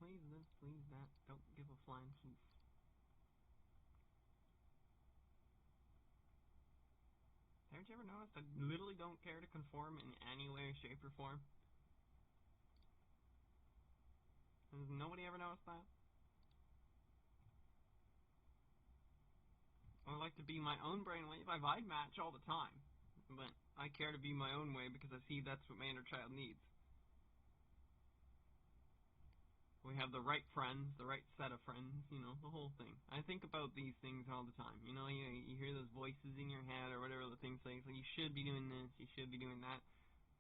please this, please that. Don't give a flying peace. Haven't you ever noticed I literally don't care to conform in any way, shape, or form? Has nobody ever noticed that? I like to be my own brainwave. I vibe match all the time. But I care to be my own way because I see that's what my inner child needs. We have the right friends, the right set of friends, you know, the whole thing. I think about these things all the time. You know, you hear those voices in your head or whatever the thing says, like, you should be doing this, you should be doing that.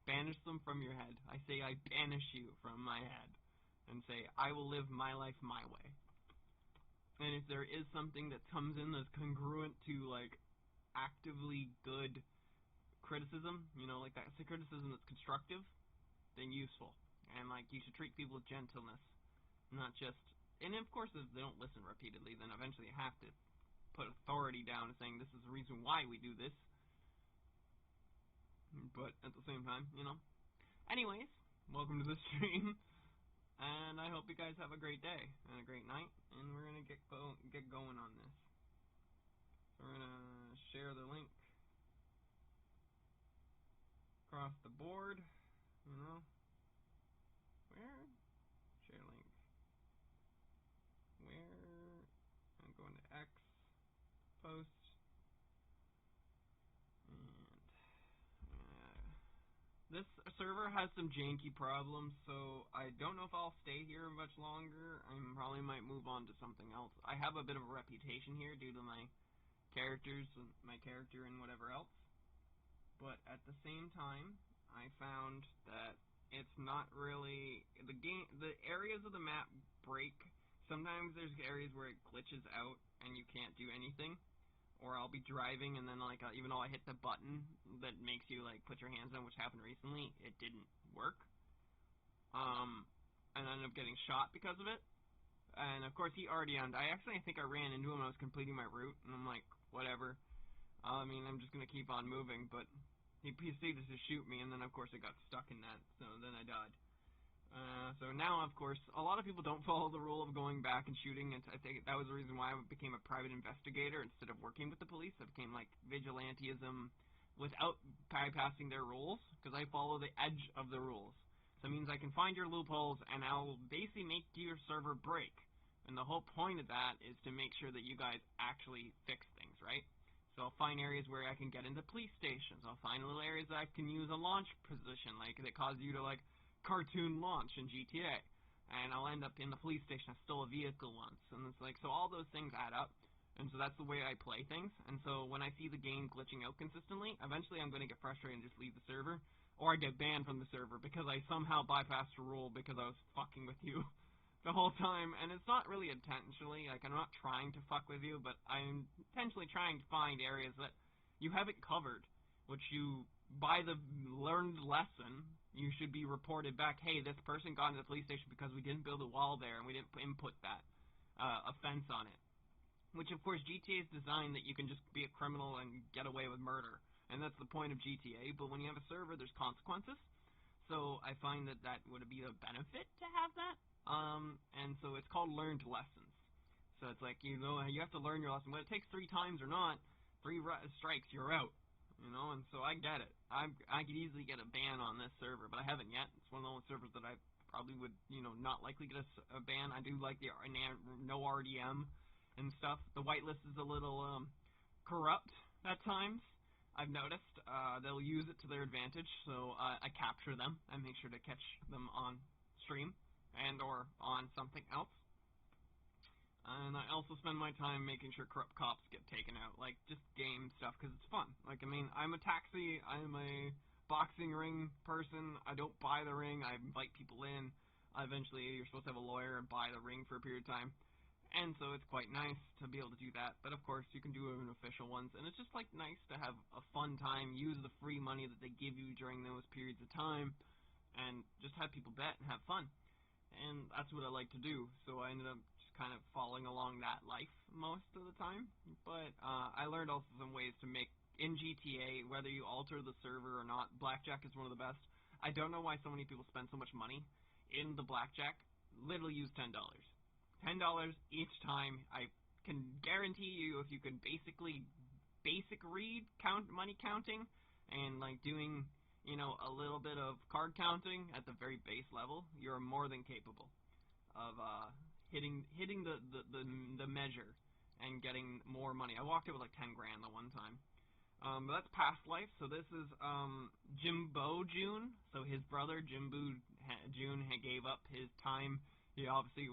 Banish them from your head. I say I banish you from my head. And say, I will live my life my way. And if there is something that comes in that's congruent to, like, actively good criticism, you know, like that's a criticism that's constructive, then useful. And, like, you should treat people with gentleness. Not just, and of course if they don't listen repeatedly, then eventually you have to put authority down and saying this is the reason why we do this. But at the same time, you know. Anyways, welcome to the stream, and I hope you guys have a great day and a great night, and we're gonna get going on this. So we're gonna share the link across the board, you know. Where? Share link. Where? I'm going to X, post, and this server has some janky problems, so I don't know if I'll stay here much longer. I probably might move on to something else. I have a bit of a reputation here due to my characters, my character and whatever else, but at the same time, I found that it's not really, the areas of the map break. Sometimes there's areas where it glitches out and you can't do anything. Or I'll be driving and then, like, even though I hit the button that makes you, like, put your hands on, which happened recently, it didn't work. And I ended up getting shot because of it. And, of course, he already owned. I think I ran into him when I was completing my route. And I'm like, whatever. I mean, I'm just going to keep on moving. But he proceeded to shoot me, and then, of course, I got stuck in that. So then I died. So now, of course, a lot of people don't follow the rule of going back and shooting, and I think that was the reason why I became a private investigator instead of working with the police. I became, like, vigilantism without bypassing their rules, because I follow the edge of the rules. So it means I can find your loopholes, and I'll basically make your server break. And the whole point of that is to make sure that you guys actually fix things, right? So I'll find areas where I can get into police stations. I'll find little areas that I can use a launch position, like, that cause you to, like, cartoon launch in GTA, and I'll end up in the police station. I stole a vehicle once, and it's like, so all those things add up, and so that's the way I play things. And so when I see the game glitching out consistently, eventually I'm going to get frustrated and just leave the server, or I get banned from the server because I somehow bypassed a rule because I was fucking with you the whole time. And it's not really intentionally, like, I'm not trying to fuck with you, but I'm intentionally trying to find areas that you haven't covered, which you, by the learned lesson, you should be reported back, hey, this person got into the police station because we didn't build a wall there and we didn't input that offense on it. Which, of course, GTA is designed that you can just be a criminal and get away with murder. And that's the point of GTA, but when you have a server, there's consequences. So I find that that would be a benefit to have that. And so it's called learned lessons. So it's like, you know, you have to learn your lesson. Whether it takes 3 times or not, 3 strikes, you're out. You know, and so I get it. I could easily get a ban on this server, but I haven't yet. It's one of the only servers that I probably would, you know, not likely get a ban. I do like the no RDM and stuff. The whitelist is a little corrupt at times. I've noticed they'll use it to their advantage, so I capture them. I make sure to catch them on stream and or on something else. And I also spend my time making sure corrupt cops get taken out, like, just game stuff, because it's fun. Like, I mean, I'm a taxi, I'm a boxing ring person, I don't buy the ring, I invite people in. Eventually, you're supposed to have a lawyer and buy the ring for a period of time. And so it's quite nice to be able to do that, but of course, you can do an official ones, and it's just, like, nice to have a fun time, use the free money that they give you during those periods of time, and just have people bet and have fun. And that's what I like to do, so I ended up just kind of following along that life most of the time. But I learned also some ways to make, in GTA, whether you alter the server or not, blackjack is one of the best. I don't know why so many people spend so much money in the blackjack literally use $10. $10 each time. I can guarantee you, if you can basic read, money counting, and like doing, a little bit of card counting at the very base level, you're more than capable of hitting the measure and getting more money. I walked it with like 10 grand the one time. But that's past life. So this is Jimbo June. So his brother Jimbo June gave up his time. He obviously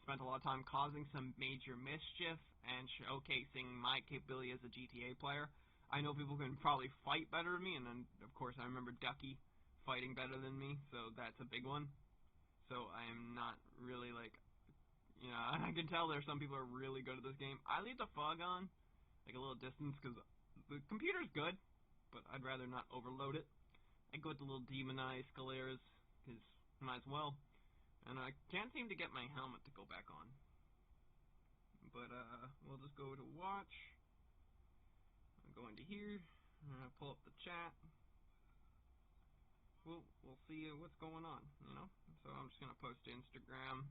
spent a lot of time causing some major mischief and showcasing my capability as a GTA player. I know people can probably fight better than me, and then of course I remember Ducky fighting better than me, so that's a big one. So I am not really like, I can tell there are some people who are really good at this game. I leave the fog on, like a little distance, because the computer's good, but I'd rather not overload it. I go with the little demonized Scaleras, because might as well. And I can't seem to get my helmet to go back on. But we'll just go to watch. I'll go into here. I'll pull up the chat. We'll see what's going on, So I'm just gonna post to Instagram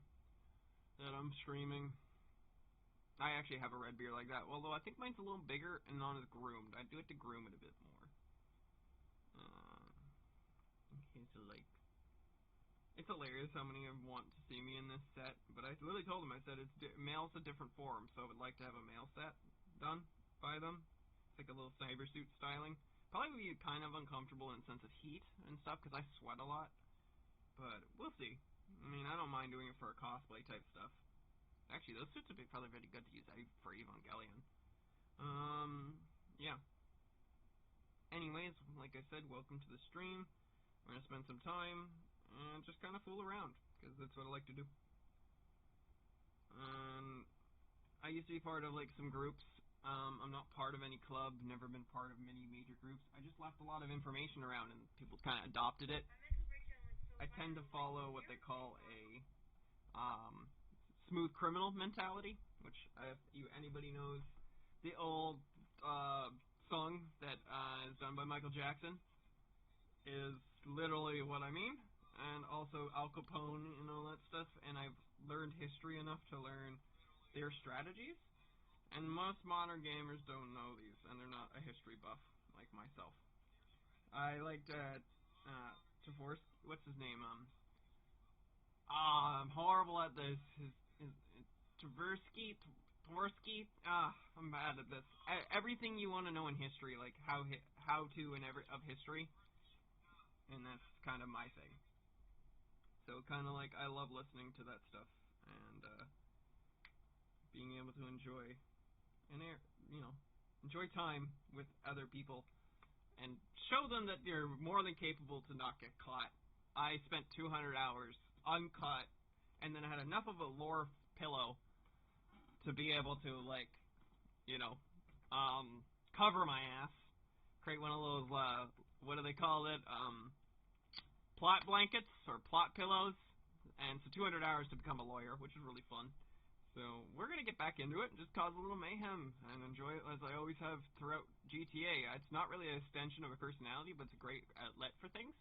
that I'm streaming. I actually have a red beard like that, although I think mine's a little bigger and not as groomed. I do it to groom it a bit more. Okay, so like, it's hilarious how many of them want to see me in this set, but I literally told them, I said, male's a different form, so I would like to have a male set done by them. It's like a little cyber suit styling. Probably would be kind of uncomfortable in the sense of heat and stuff, because I sweat a lot, but we'll see. I mean, I don't mind doing it for a cosplay type stuff. Actually, those suits would be probably very good to use for Evangelion. Yeah. Anyways, like I said, welcome to the stream. We're going to spend some time and just kind of fool around, because that's what I like to do. I used to be part of, like, some groups. I'm not part of any club, never been part of many major groups. I just left a lot of information around, and people kind of adopted it. I tend to follow what they call a smooth criminal mentality, which if anybody knows the old song that is done by Michael Jackson, is literally what I mean. And also Al Capone and all that stuff, and I've learned history enough to learn their strategies. And most modern gamers don't know these, and they're not a history buff like myself. I liked Tversky, what's his name? I'm horrible at this. Tversky. I'm bad at this. Everything you want to know in history, like how to and of history, and that's kind of my thing. So kind of like I love listening to that stuff and being able to enjoy time with other people and show them that they're more than capable to not get caught. I spent 200 hours uncut, and then I had enough of a lore pillow to be able to, like, cover my ass, create one of those, what do they call it, plot blankets, or plot pillows, and so 200 hours to become a lawyer, which is really fun. So we're going to get back into it and just cause a little mayhem and enjoy it as I always have throughout GTA. It's not really an extension of a personality, but it's a great outlet for things,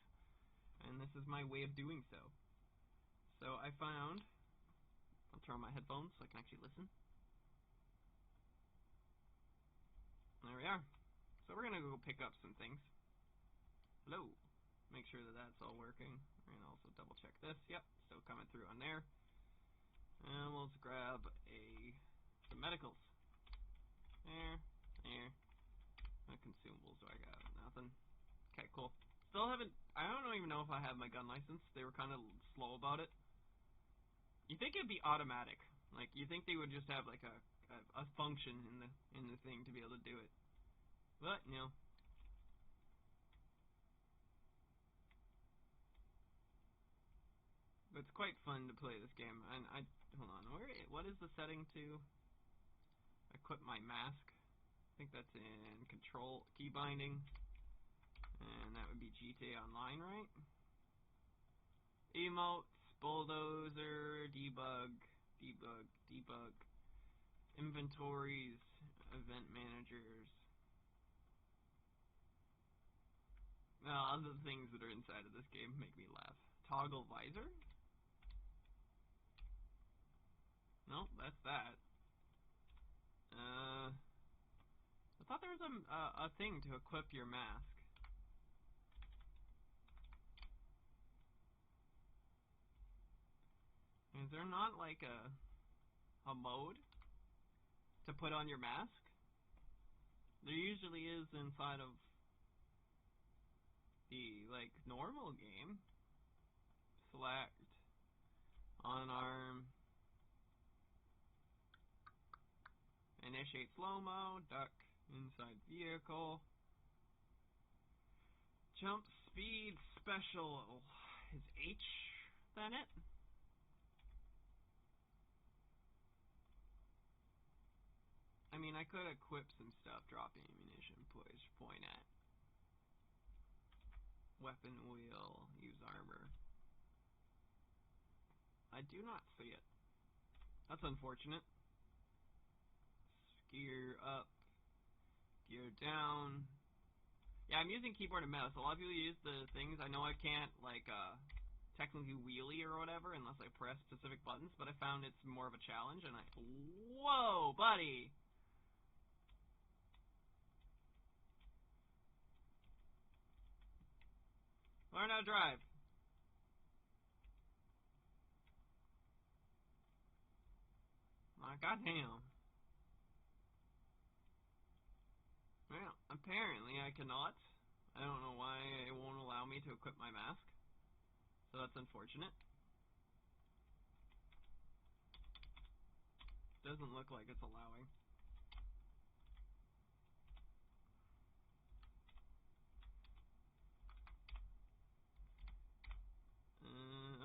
and this is my way of doing so. So I found, I'll turn on my headphones so I can actually listen. There we are. So we're going to go pick up some things. Hello. Make sure that that's all working. And also double check this. Yep, still coming through on there. And we'll just grab some medicals. There. What consumables do I got? Nothing. Okay, cool. Still haven't, I don't even know if I have my gun license. They were kind of slow about it. You think it'd be automatic. Like, you think they would just have, like, a function in the thing to be able to do it. But, But it's quite fun to play this game. And hold on, what is the setting to equip my mask? I think that's in control, key binding. And that would be GTA Online, right? Emotes, bulldozer, debug, inventories, event managers. All the things that are inside of this game make me laugh. Toggle visor. Nope, that's that. I thought there was a thing to equip your mask. Is there not like a mode to put on your mask? There usually is inside of the like normal game. Select unarm, initiate slow-mo, duck inside vehicle, jump speed special. Is H then it? I mean, I could equip some stuff, dropping ammunition, push, point at, weapon wheel, use armor. I do not see it. That's unfortunate. Gear up, gear down. Yeah, I'm using keyboard and mouse. A lot of people use the things. I know I can't, like, technically wheelie or whatever unless I press specific buttons, but I found it's more of a challenge, and Whoa, buddy! Learn how to drive. My goddamn. Well, apparently I cannot. I don't know why it won't allow me to equip my mask. So that's unfortunate. Doesn't look like it's allowing.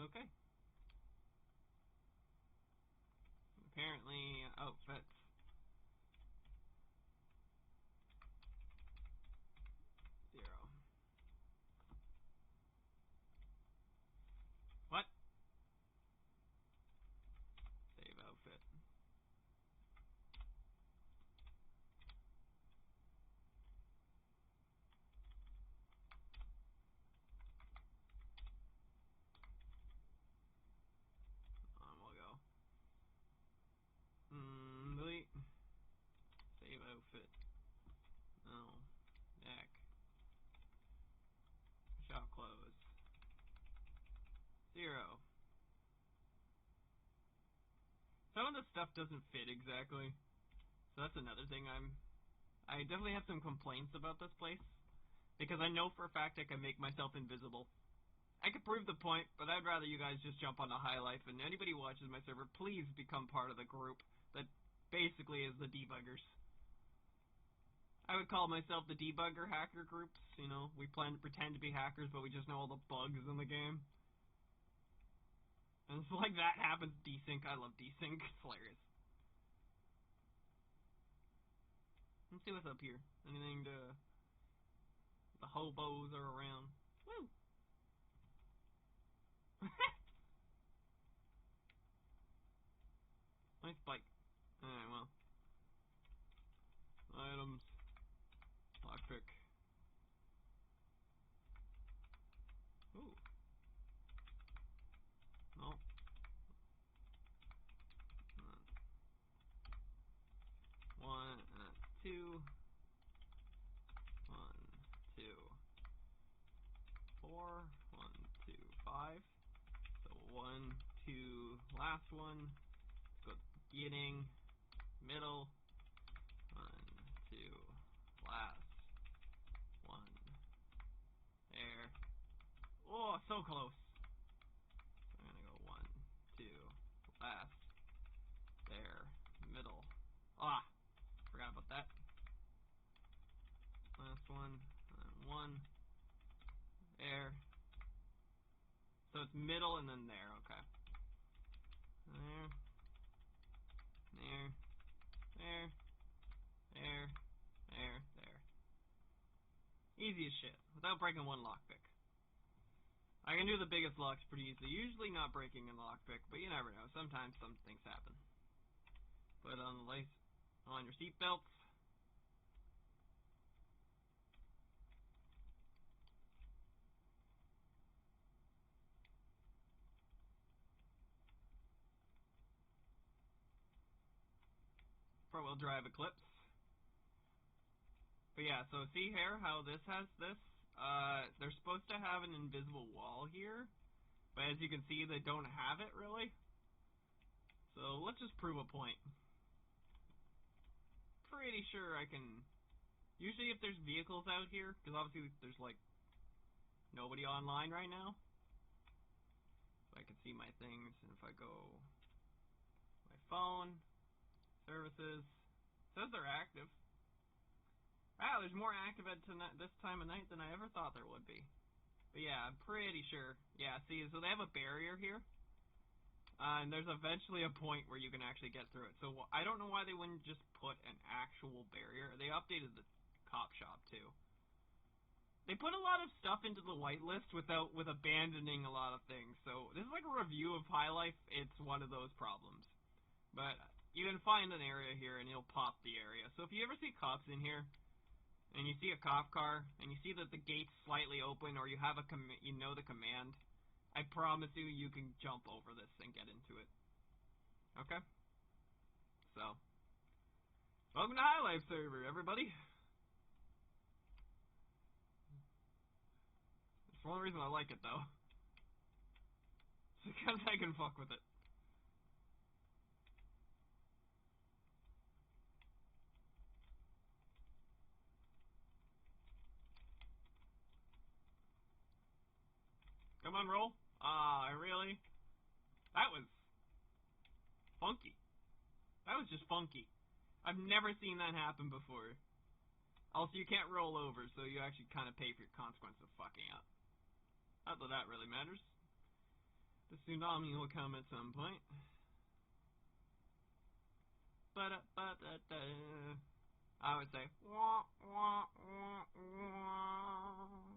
Okay. Apparently, outfits. Zero. What? Save outfit. On we'll go. Delete. Save outfit. No. Deck. Shop close. Zero. Some of the stuff doesn't fit exactly. So that's another thing I definitely have some complaints about this place. Because I know for a fact I can make myself invisible. I could prove the point, but I'd rather you guys just jump on the High Life, and anybody who watches my server, please become part of the group that basically is the debuggers. I would call myself the debugger hacker groups, you know, we plan to pretend to be hackers, but we just know all the bugs in the game. And it's like that happens desync. I love desync. It's hilarious. Let's see what's up here. Anything to... The hobos are around. Woo! Nice bike. Alright, well. Items. Lockpick. Ooh. No. One, two. 1, 2, 4. 1, 2, 5. So 1, 2, last one. Let's go to the beginning, middle. 1, 2, last. 1. There. Oh, so close. So I'm gonna go 1, 2, last. There. Middle. Ah, forgot about that. Last one. 1. There. So it's middle and then there. Okay. There. There. There. There. There. There. Easy as shit. Without breaking one lockpick. I can do the biggest locks pretty easily. Usually not breaking a lockpick, but you never know. Sometimes some things happen. Put on the lace on your seatbelts. four-wheel drive Eclipse. But yeah, so see here how this has this? They're supposed to have an invisible wall here, but as you can see, they don't have it really. So let's just prove a point. Pretty sure I can... Usually if there's vehicles out here, because obviously there's like nobody online right now. So I can see my things, and if I go my phone, services, it says they're active. Wow, there's more active at this time of night than I ever thought there would be. But yeah, I'm pretty sure. Yeah, see, so they have a barrier here. And there's eventually a point where you can actually get through it. So I don't know why they wouldn't just put an actual barrier. They updated the cop shop too. They put a lot of stuff into the whitelist with abandoning a lot of things. So this is like a review of High Life. It's one of those problems. But you can find an area here and you'll pop the area. So if you ever see cops in here, and you see a cop car, and you see that the gate's slightly open, or you have you know the command, I promise you can jump over this and get into it. Okay? So, welcome to High Life server, everybody. That's one reason I like it, though. It's because I can fuck with it. Come on, roll. Ah, really? That was funky. That was just funky. I've never seen that happen before. Also, you can't roll over, so you actually kind of pay for your consequence of fucking up. Not that that really matters. The tsunami will come at some point. I would say, wah, wah, wah, wah.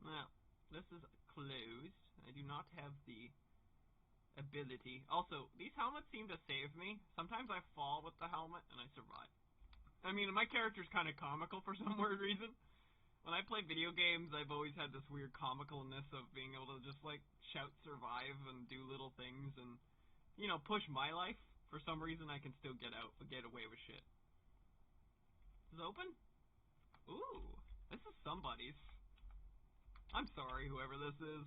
Now, this is closed. I do not have the ability. Also, these helmets seem to save me. Sometimes I fall with the helmet and I survive. I mean, my character's kind of comical for some weird reason. When I play video games, I've always had this weird comicalness of being able to just, like, shout survive and do little things and, you know, push my life. For some reason, I can still get away with shit. Is it open? Ooh, this is somebody's. I'm sorry, whoever this is.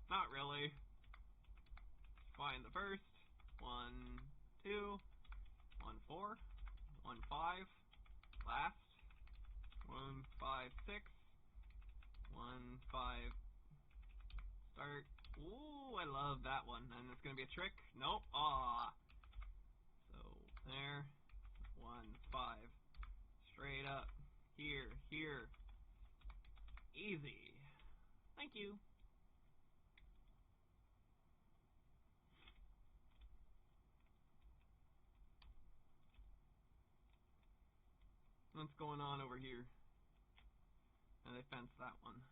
Not really. Find the first. 1, 2, 1, 4, 1, 5. Last. 1, 5, 6. 1, 5. Start. Ooh, I love that one. And it's gonna be a trick. Nope. Ah. So there. 1, 5. Straight up. Here. Here. Easy. Thank you. What's going on over here? And they fenced that one.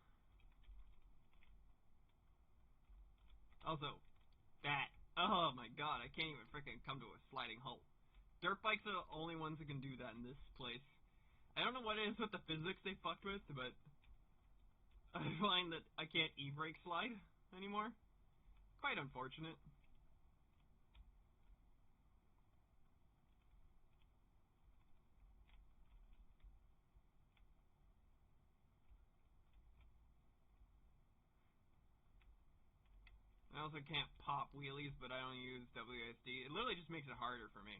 Also, that. Oh my god, I can't even freaking come to a sliding halt. Dirt bikes are the only ones that can do that in this place. I don't know what it is with the physics they fucked with, but I find that I can't e-brake slide anymore. Quite unfortunate. I also can't pop wheelies, but I don't use WASD. It literally just makes it harder for me.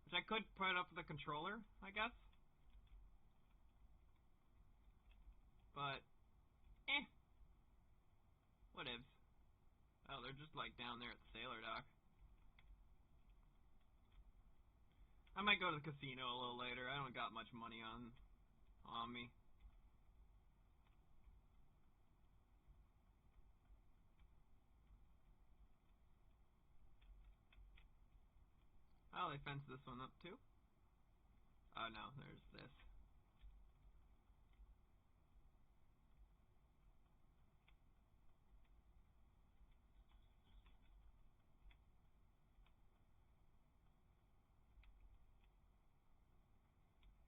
Which I could put up with the controller, I guess. But, whatevs. Oh, they're just like down there at the sailor dock. I might go to the casino a little later. I don't got much money on me. Oh, they fenced this one up too. Oh no, there's this.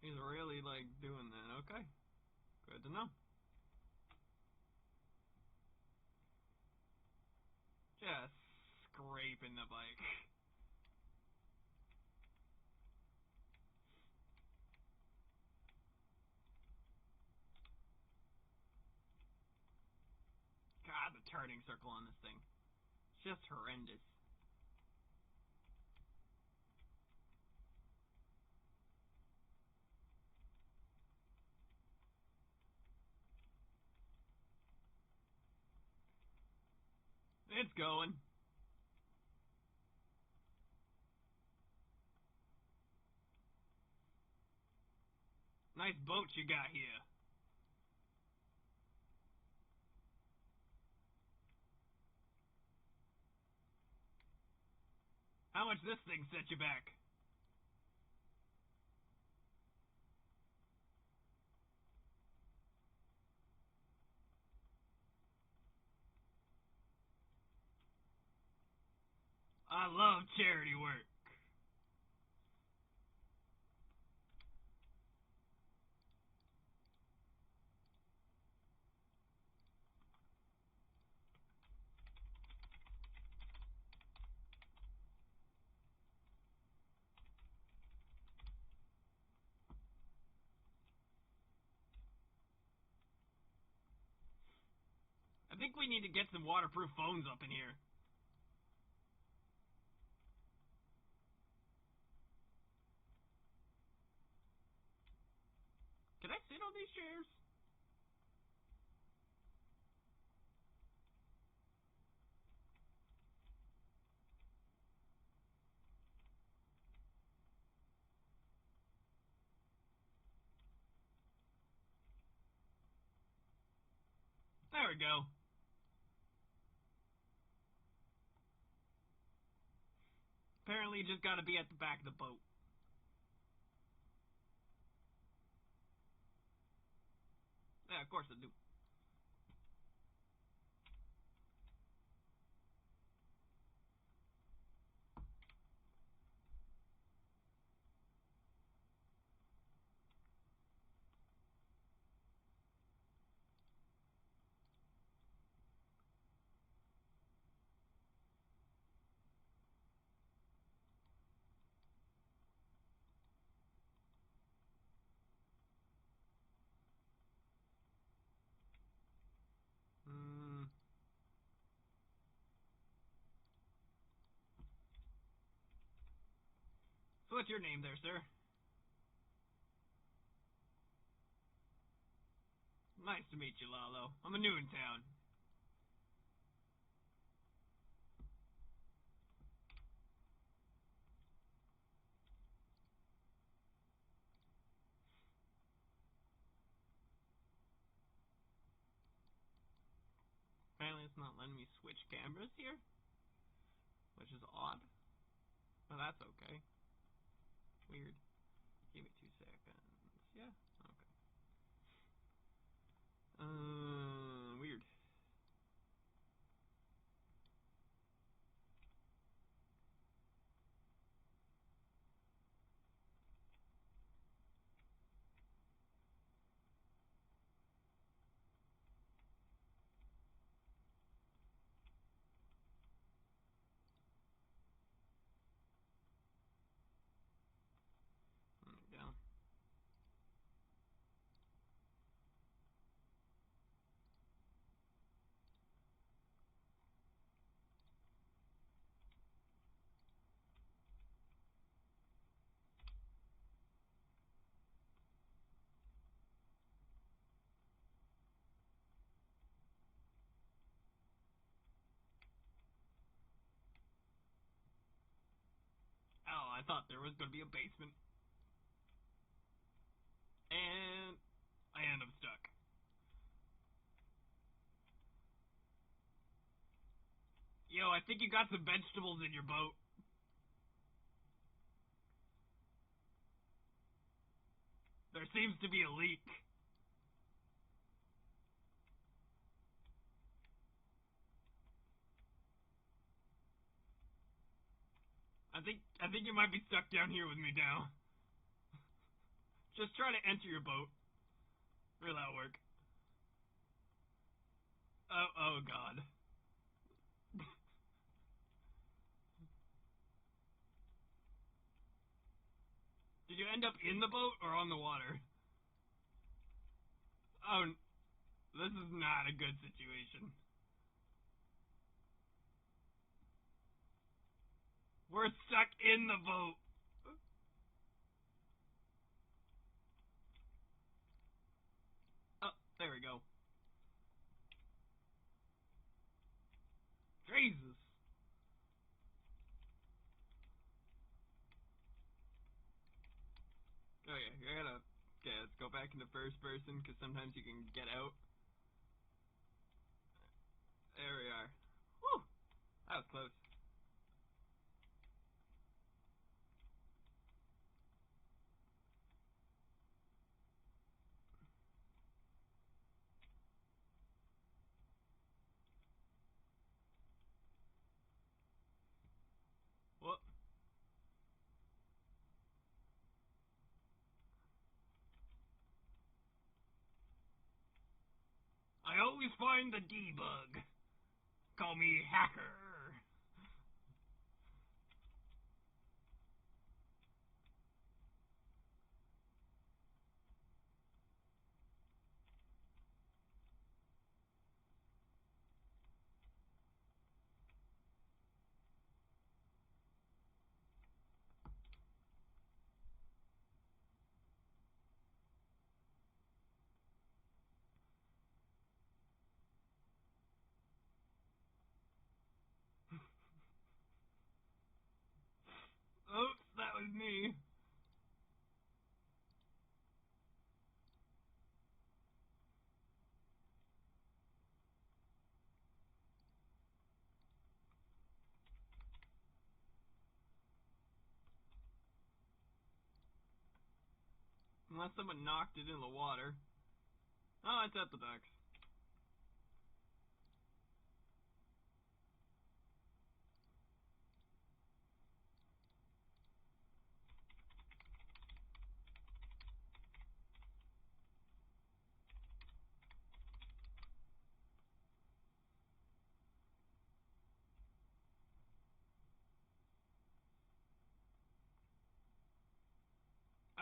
He's really like doing that. Okay, good to know. Just in the bike. God, the turning circle on this thing. It's just horrendous. It's going. Nice boat you got here. How much this thing set you back? I love charity work. I think we need to get some waterproof phones up in here. Can I sit on these chairs? There we go. Apparently you just gotta be at the back of the boat. Yeah, of course I do. So what's your name there, sir? Nice to meet you, Lalo. I'm new in town. Apparently it's not letting me switch cameras here, which is odd. But that's okay. Weird. Give me 2 seconds. Yeah, okay. Weird. There we go. Oh, I thought there was going to be a basement. And I end up stuck. Yo, I think you got some vegetables in your boat. There seems to be a leak. I think you might be stuck down here with me now. Just try to enter your boat. Will that work? Oh God. Did you end up in the boat or on the water? Oh, this is not a good situation. We're stuck in the boat. Oh, there we go. Jesus. Okay, let's go back into first person, because sometimes you can get out. There we are. Whew! That was close. Whoop. I always find the debug. Call me hacker. Oops, that was me. Unless someone knocked it in the water. Oh, it's at the docks.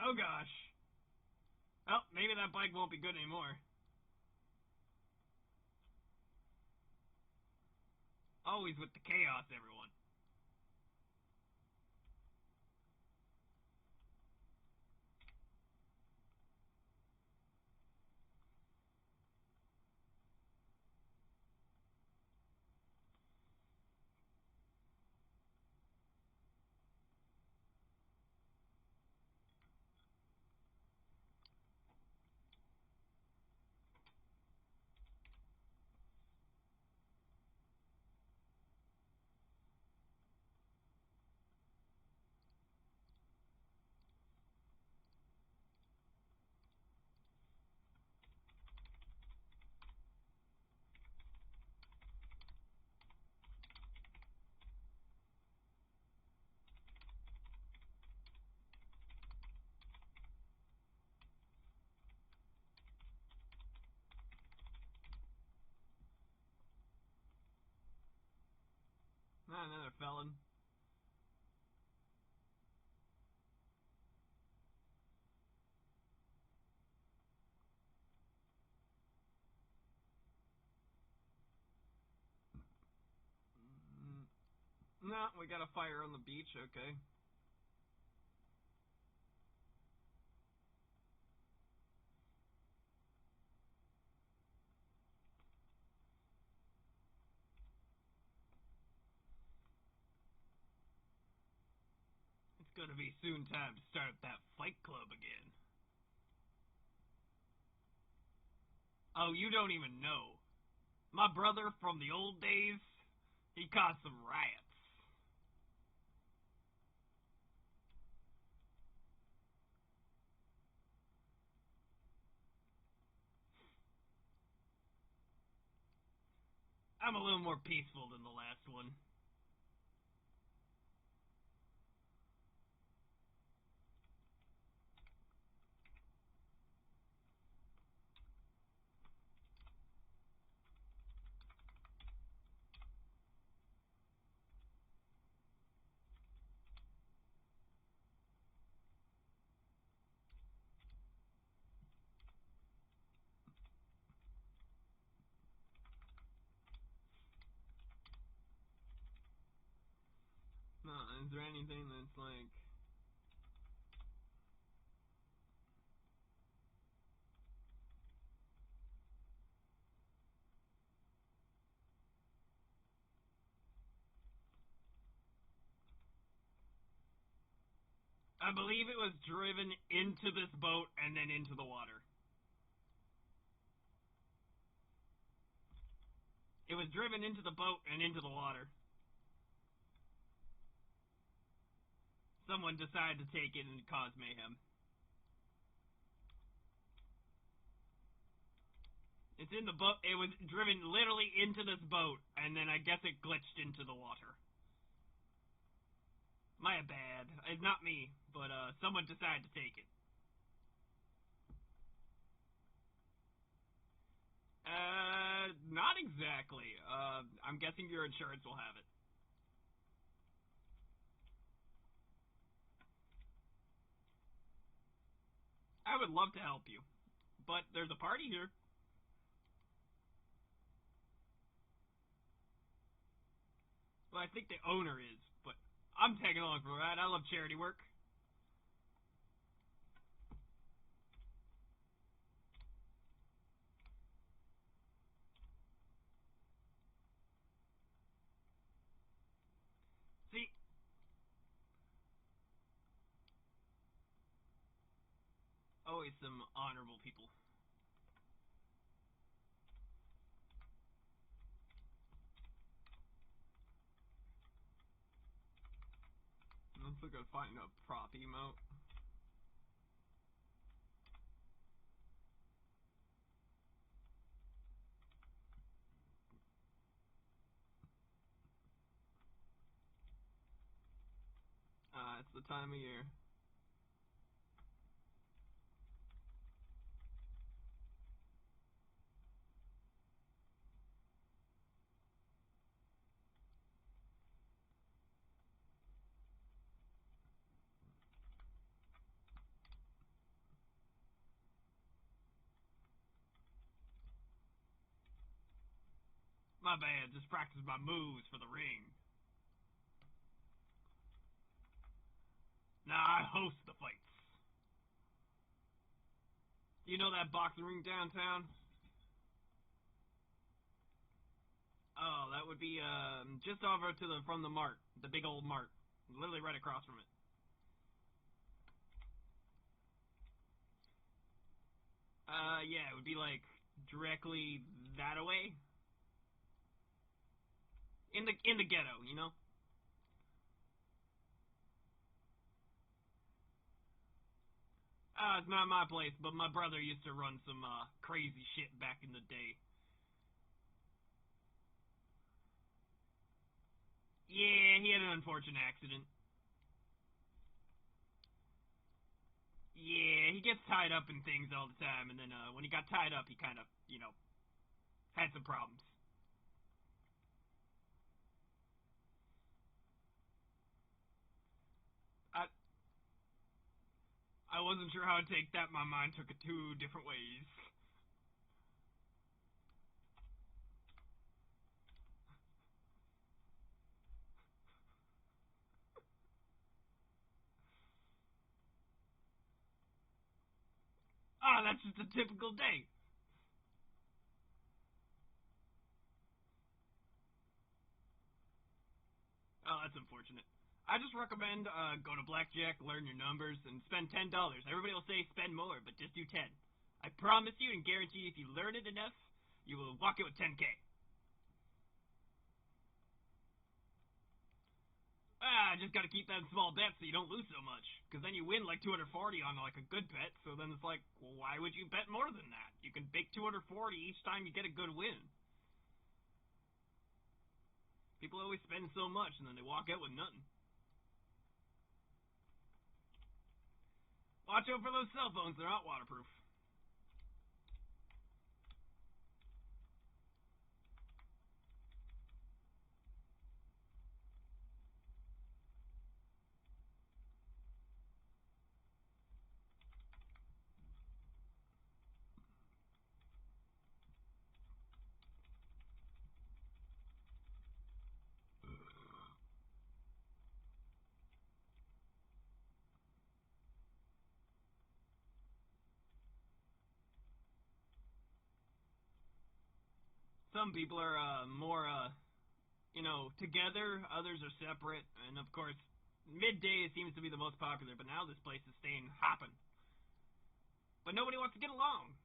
Oh gosh. Oh, maybe that bike won't be good anymore. Always with the chaos, everyone. Ah, another felon. No, we got a fire on the beach, okay. It's gonna be soon time to start up that fight club again. Oh, you don't even know. My brother from the old days, he caused some riots. I'm a little more peaceful than the last one. there anything that's like... I believe it was driven into this boat and then into the water. It was driven into the boat and into the water. Someone decided to take it and cause mayhem. It's in the boat. It was driven literally into this boat, and then I guess it glitched into the water. My bad. It's not me, but someone decided to take it. Not exactly. I'm guessing your insurance will have it. I would love to help you, but there's a party here. Well, I think the owner is, but I'm tagging along for that. I love charity work. See, always some honorable people. Let's look at find a prop emote. It's the time of year. My bad, just practice my moves for the ring. Nah, I host the fights. You know that boxing ring downtown? Oh, that would be just over to from the mart, the big old mart, literally right across from it. Yeah, it would be like directly that away. In the ghetto, you know? It's not my place, but my brother used to run some crazy shit back in the day. Yeah, he had an unfortunate accident. Yeah, he gets tied up in things all the time, and then when he got tied up, he kind of, had some problems. I I wasn't sure how to take that. My mind took it two different ways. Ah, that's just a typical day. Oh, that's unfortunate. I just recommend go to Blackjack, learn your numbers, and spend $10. Everybody will say spend more, but just do 10. I promise you and guarantee if you learn it enough, you will walk it with 10K. Just gotta keep that in small bets so you don't lose so much. Because then you win like 240 on like a good bet, so then it's like, well, why would you bet more than that? You can bake 240 each time you get a good win. People always spend so much and then they walk out with nothing. Watch out for those cell phones, they're not waterproof. some people are more together. Others are separate, and of course, midday seems to be the most popular. But now this place is staying hopping. But nobody wants to get along.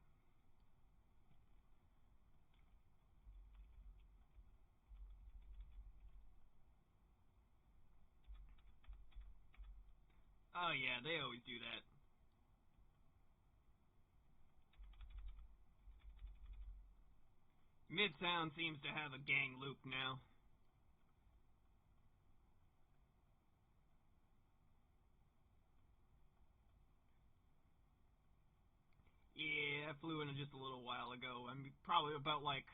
Oh yeah, they always do that. Midtown seems to have a gang loop now. Yeah, I flew in just a little while ago. I mean, probably about like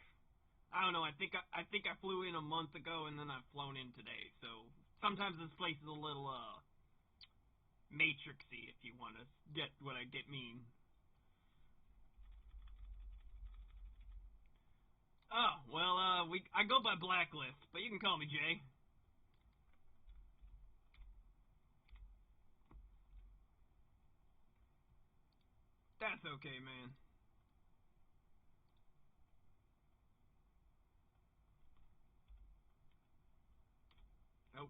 I don't know. I think I flew in a month ago, and then I've flown in today. So sometimes this place is a little matrixy, if you want to get what I mean. Oh well, I go by Blacklist, but you can call me Jay. That's okay, man. Oh,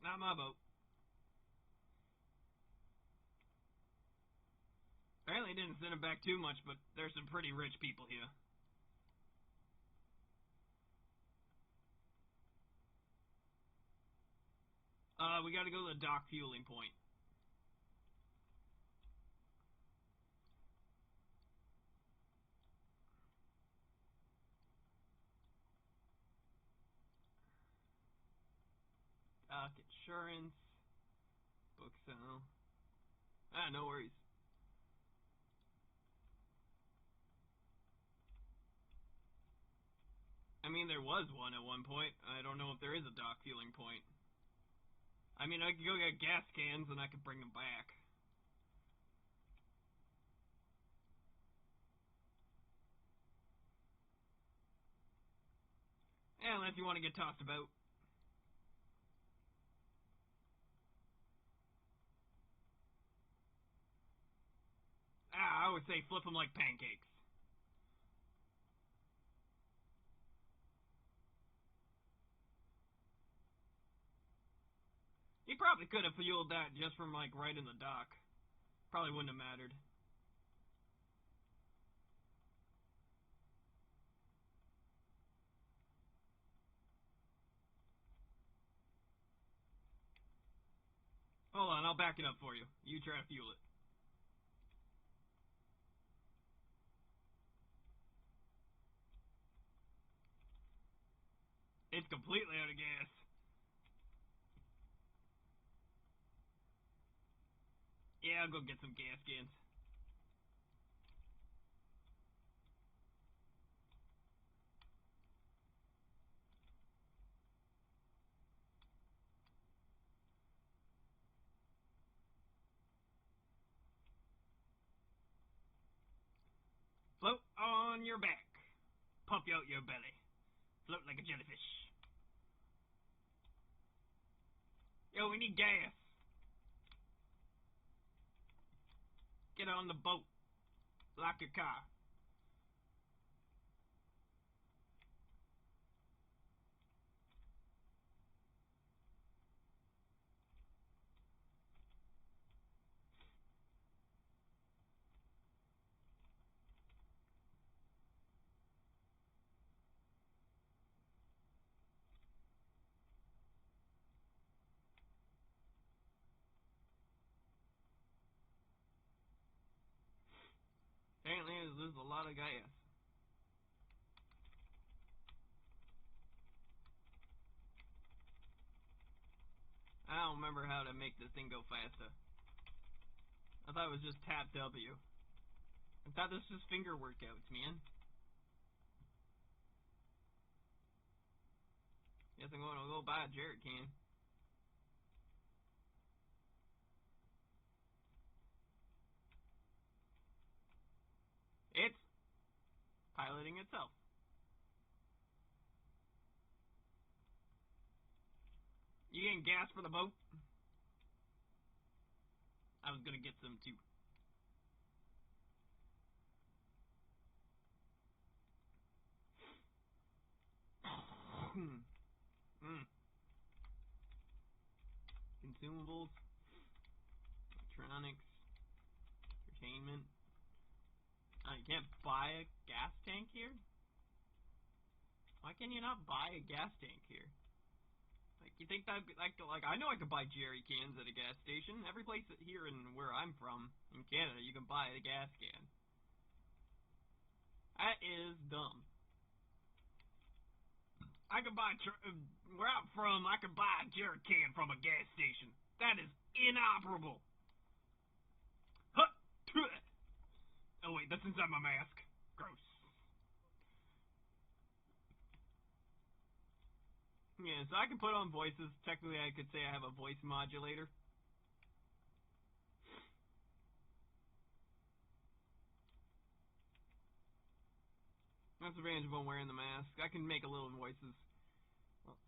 not my boat. Apparently, didn't send it back too much, but there's some pretty rich people here. We got to go to the dock fueling point. Dock insurance, book sale. No worries. I mean, there was one at one point. I don't know if there is a dock fueling point. I mean, I could go get gas cans and I could bring them back. Unless you want to get tossed about. I would say flip them like pancakes. He probably could have fueled that just from like right in the dock. Probably wouldn't have mattered. Hold on, I'll back it up for you. You try to fuel it. It's completely out of gas. Yeah, I'll go get some gas cans. Float on your back. Pump out your belly. Float like a jellyfish. Yo, we need gas. Get on the boat. Lock your car. Apparently, there's a lot of gas. I don't remember how to make this thing go faster. I thought it was just tap W. I thought this was finger workouts, man. Guess I'm going to go buy a jerry can. It's piloting itself. You getting gas for the boat? I was gonna get some too. mm. Consumables, electronics, entertainment. You can't buy a gas tank here? Why can you not buy a gas tank here? Like, you think that'd be like I know I could buy jerry cans at a gas station. Every place here in where I'm from in Canada, you can buy a gas can. That is dumb. I could buy where I'm from. I could buy a jerry can from a gas station. That is inoperable. Huh. Oh wait, that's inside my mask. Gross. Yeah, so I can put on voices. Technically, I could say I have a voice modulator. That's the advantage of when wearing the mask. I can make a little voices.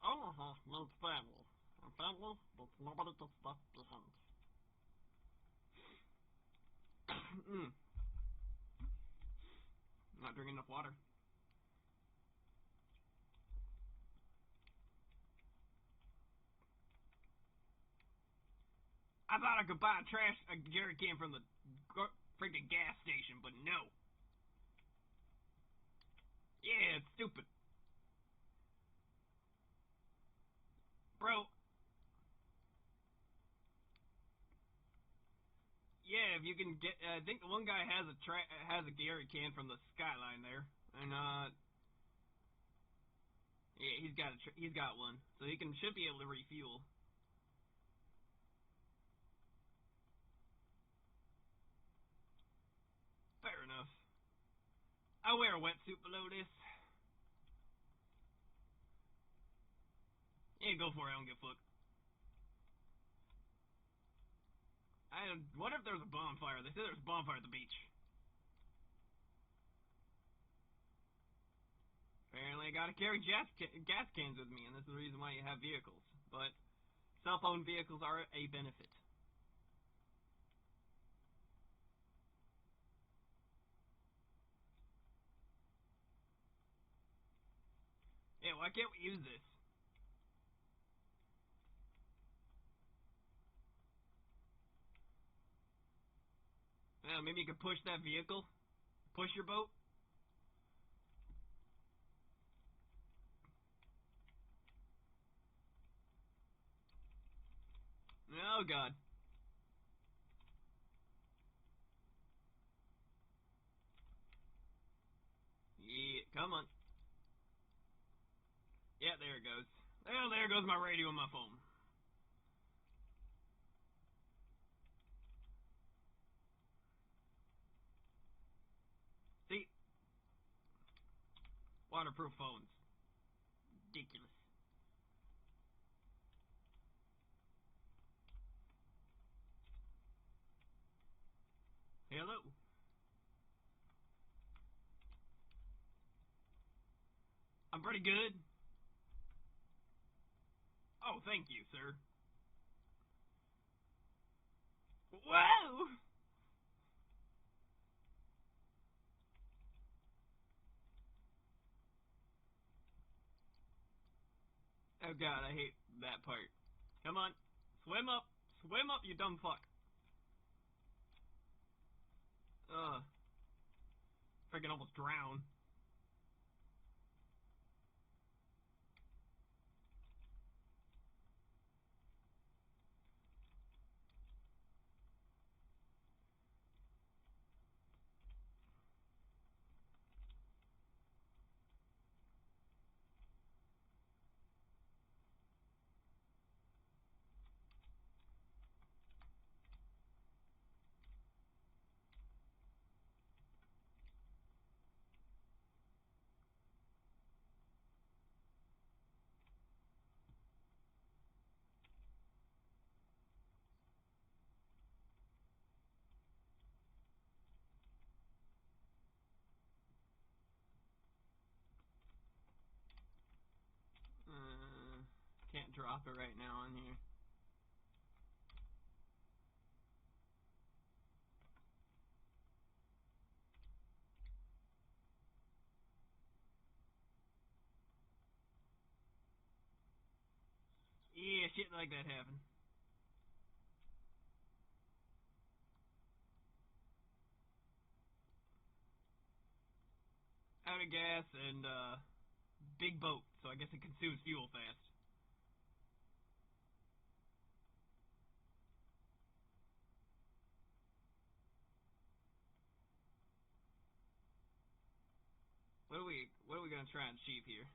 Omaha needs family. A family that nobody gets left behind. Not drinking enough water. I thought I could buy a jerry can from the freaking gas station, but no. Yeah, it's stupid. Bro. Yeah, if you can get, I think one guy has a jerry can from the Skyline there, and yeah, he's got one, so he should be able to refuel. Fair enough. I'll wear a wetsuit below this. Yeah, go for it. I don't give a fuck. What if there's a bonfire? They say there's a bonfire at the beach. Apparently, I gotta carry gas cans with me, and this is the reason why you have vehicles. But cell phone vehicles are a benefit. Yeah, why can't we use this? Yeah, maybe you could push that vehicle. Push your boat. Oh, God. Yeah, come on. Yeah, there it goes. Well, there goes my radio and my phone. See? Waterproof phones. Ridiculous. Hello. I'm pretty good. Oh, thank you, sir. Whoa! Oh, God, I hate that part. Come on. Swim up. Swim up, you dumb fuck. Ugh. Freaking almost drown. can't drop it right now on here. Yeah, shit like that happened. Out of gas and big boat, so I guess it consumes fuel fast. What are we gonna try and achieve here?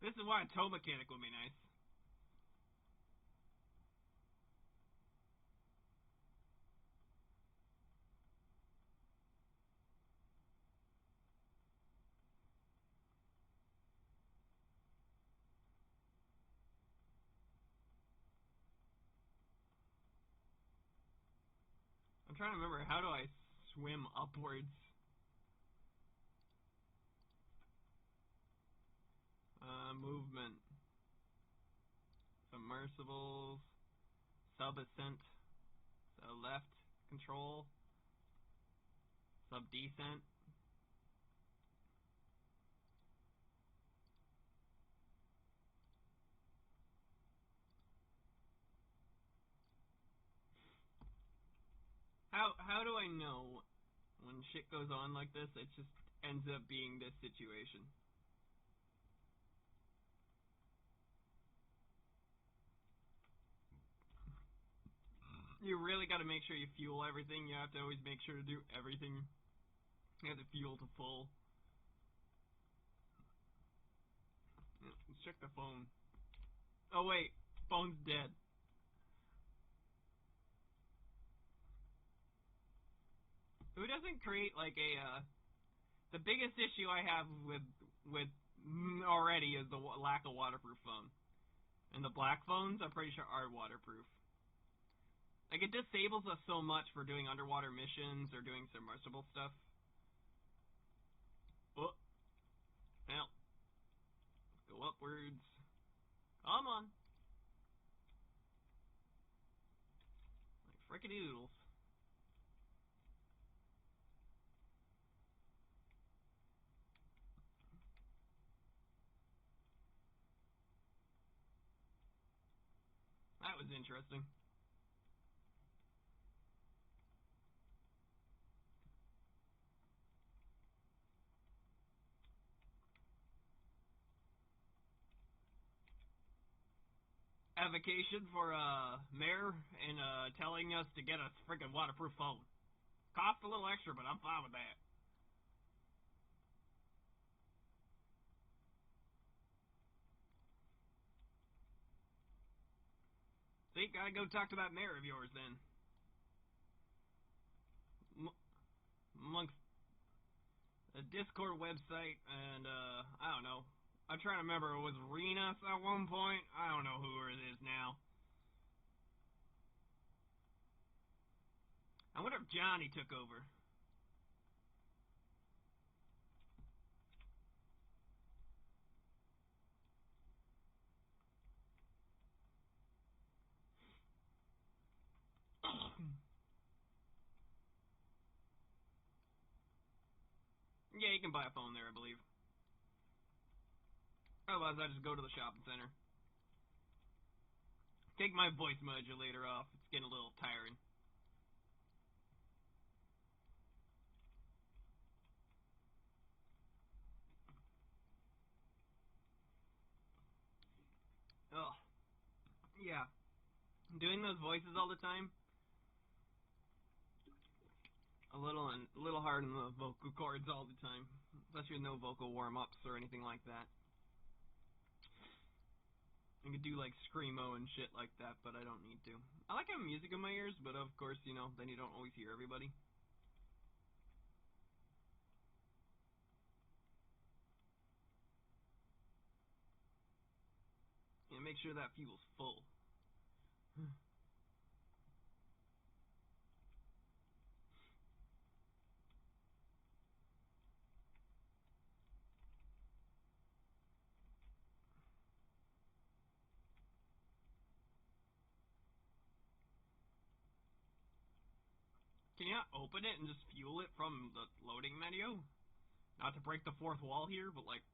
This is why a tow mechanic would be nice. I'm trying to remember, how do I swim upwards? Movement. Submersibles. Sub-ascent. So left control. Sub-descent. How do I know when shit goes on like this, it just ends up being this situation? You really got to make sure you fuel everything. You have to always make sure to do everything. You have to fuel to full. Yeah, let's check the phone. Oh wait, phone's dead. Who doesn't create like a the biggest issue I have with already is the lack of waterproof phone. And the black phones, I'm pretty sure, are waterproof. Like, it disables us so much for doing underwater missions or doing submersible stuff. Oh, well, let's go upwards. Come on. Like frickadoodles. That was interesting. Advocation for mayor and telling us to get a freaking waterproof phone. Cost a little extra, but I'm fine with that. See, gotta go talk to that mayor of yours then. Amongst the Discord website and I don't know. I'm trying to remember. It was Renas at one point. I don't know who it is now. I wonder if Johnny took over. Yeah, you can buy a phone there, I believe. Otherwise, I just go to the shopping center. Take my voice modulator off. It's getting a little tiring. Ugh. Yeah. Doing those voices all the time, a little hard on the vocal cords all the time. Especially with no vocal warm-ups or anything like that. I could do like screamo and shit like that, but I don't need to. I like having music in my ears, but of course, you know, then you don't always hear everybody. And make sure that fuel's full. Can you not open it and just fuel it from the loading menu? Not to break the fourth wall here, but like...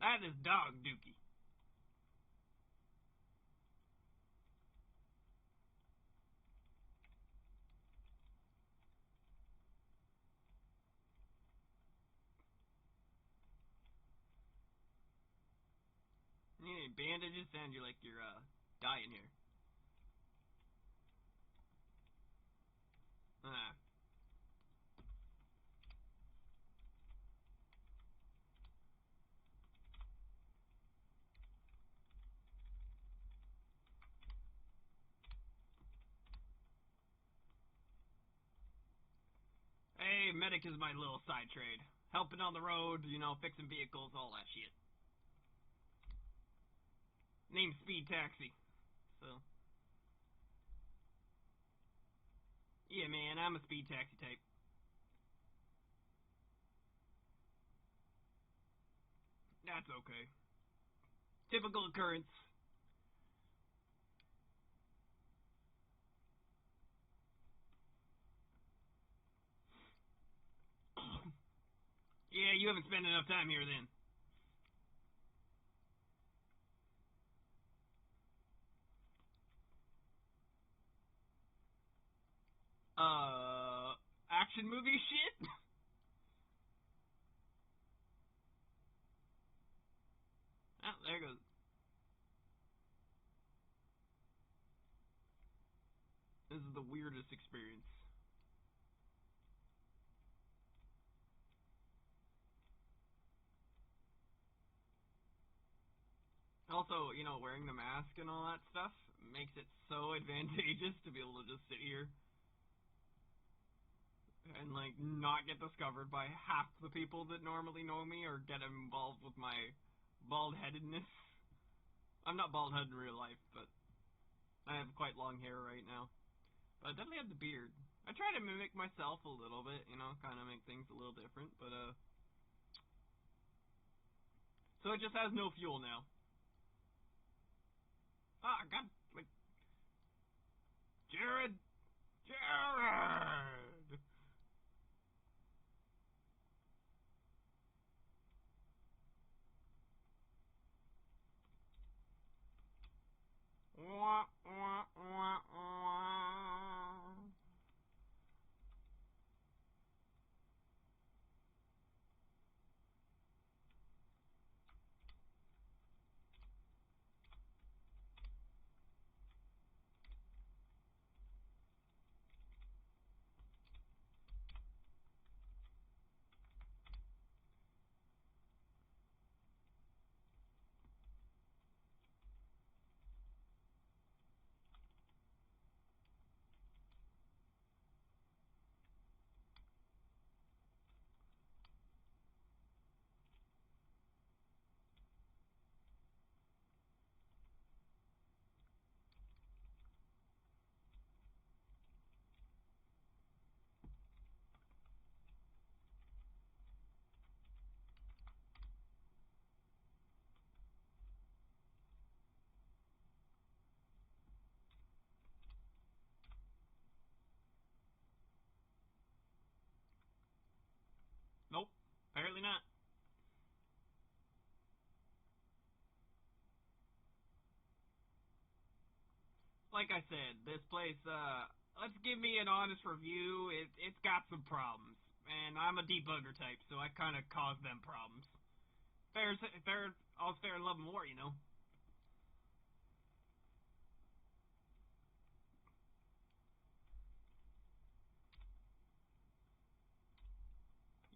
That is dog dookie. You need bandages and you're dying here. Ah. Hey, medic is my little side trade. Helping on the road, fixing vehicles, all that shit. Name's Speed Taxi. So. Yeah, man, I'm a speed taxi type. That's okay. Typical occurrence. Yeah, you haven't spent enough time here then. Action movie shit? Oh, there goes. This is the weirdest experience. Also, wearing the mask and all that stuff makes it so advantageous to be able to just sit here and, not get discovered by half the people that normally know me or get involved with my bald-headedness. I'm not bald-headed in real life, but I have quite long hair right now. But I definitely have the beard. I try to mimic myself a little bit, kind of make things a little different, but, so it just has no fuel now. Ah, God, Jared! Jared! Wah, wah, wah, wah. Nope, apparently not. Like I said, this place, let's give me an honest review. It's got some problems. And I'm a debugger type, so I kind of cause them problems. All's fair in love and war.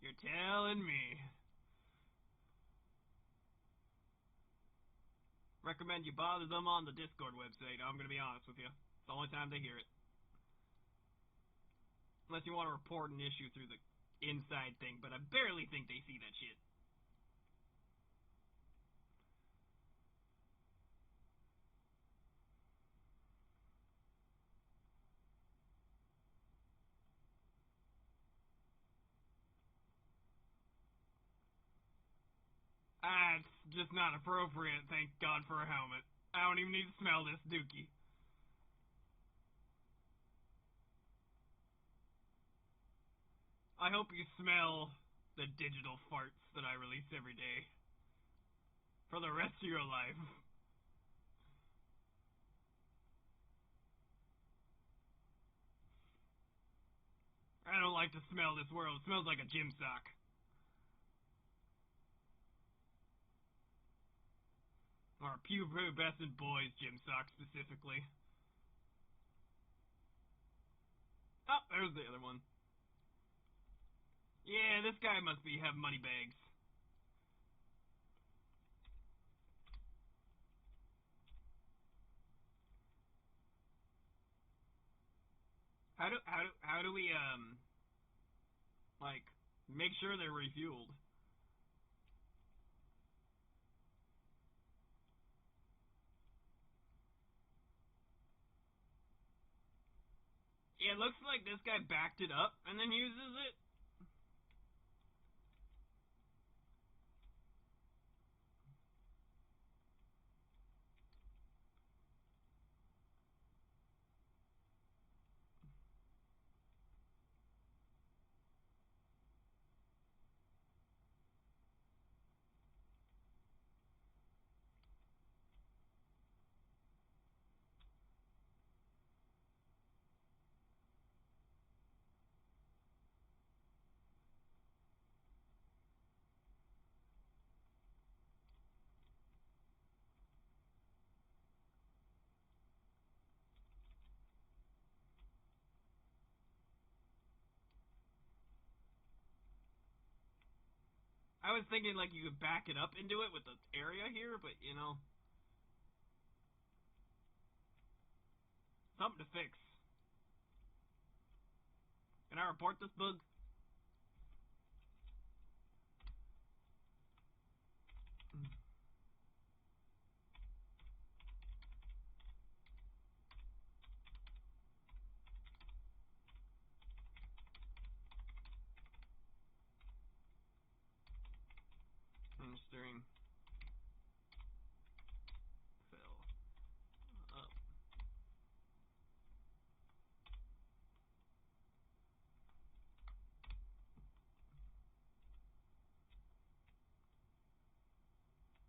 You're telling me. Recommend you bother them on the Discord website. I'm gonna be honest with you. It's the only time they hear it. Unless you want to report an issue through the inside thing, but I barely think they see that shit. That's just not appropriate, thank God for a helmet. I don't even need to smell this dookie. I hope you smell the digital farts that I release every day. For the rest of your life. I don't like to smell this world. It smells like a gym sock. Or a pubescent boys gym sock, specifically. Oh, there's the other one. Yeah, this guy must have money bags. How do we like make sure they're refueled? Yeah, it looks like this guy backed it up and then uses it. I was thinking like you could back it up into it with the area here, but you know, something to fix. Can I report this bug? Steering. Fill up.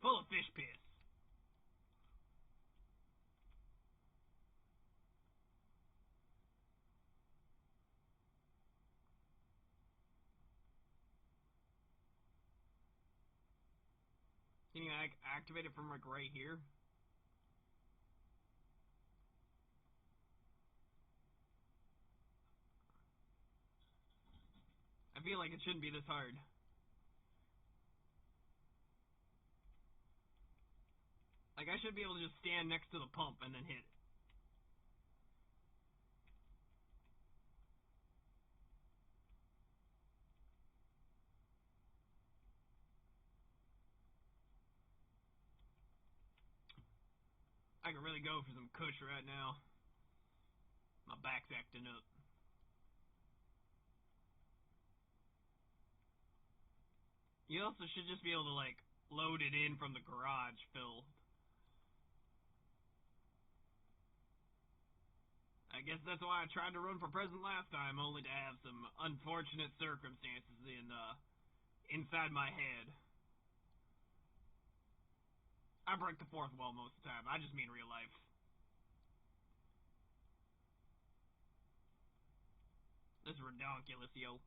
Full of fish piss. Can you activate it from like right here? I feel like it shouldn't be this hard. Like I should be able to just stand next to the pump and then hit it. I can really go for some kush right now. My back's acting up. You also should just be able to like load it in from the garage filled. I guess that's why I tried to run for president last time, only to have some unfortunate circumstances inside my head. I break the fourth wall most of the time. I just mean real life. This is ridiculous, yo.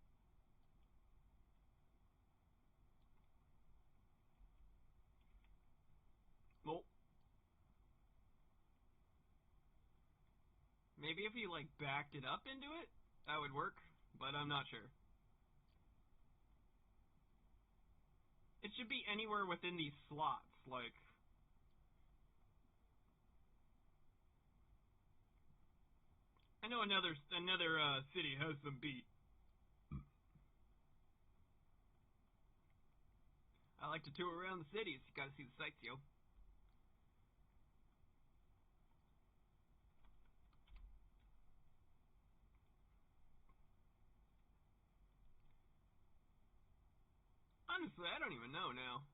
Well, maybe if you like backed it up into it, that would work, but I'm not sure. It should be anywhere within these slots, like. I know another city has some beat. I like to tour around the cities. You gotta see the sights, yo. Honestly, I don't even know now.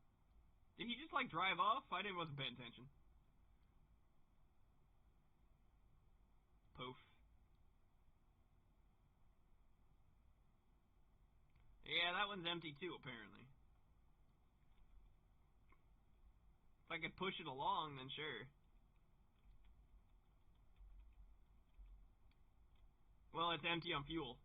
Did he just, like, drive off? Wasn't paying attention. Poof. Yeah, that one's empty too, apparently. If I could push it along, then sure. Well, it's empty on fuel.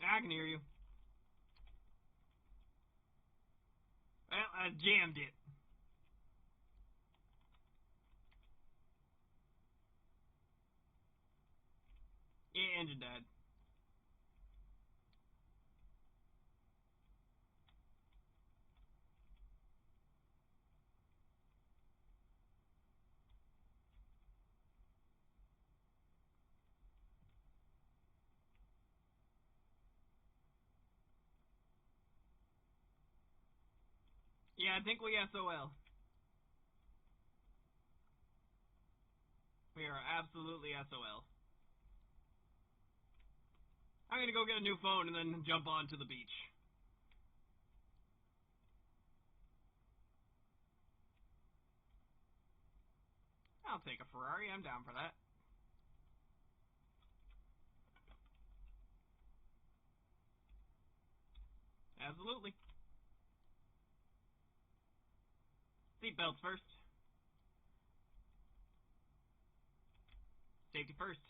I can hear you. Well, I jammed it. Yeah, engine died. Yeah, I think we SOL. We are absolutely SOL. I'm gonna go get a new phone and then jump onto the beach. I'll take a Ferrari. I'm down for that. Absolutely. Seatbelts first. Safety first.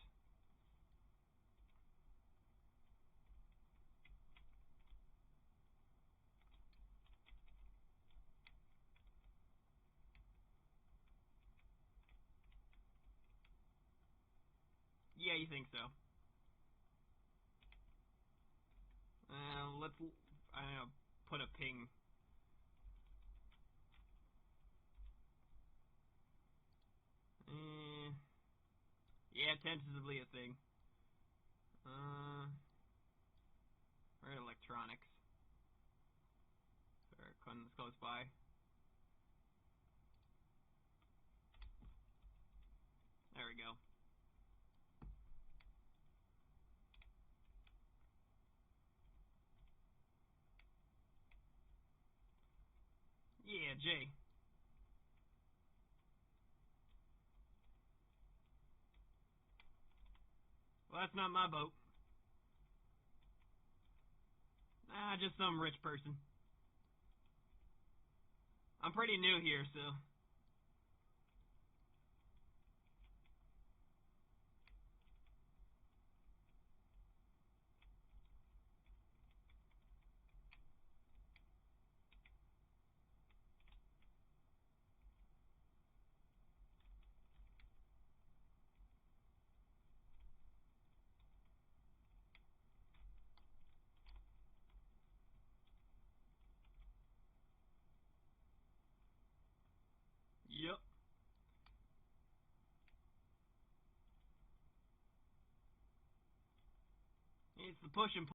Yeah, you think so? Let's. Put a ping. Yeah, tentatively a thing. Or electronics. Or close by. There we go. Yeah, Jay. Well, that's not my boat. Just some rich person. I'm pretty new here, so. Yep. It's the push and pull.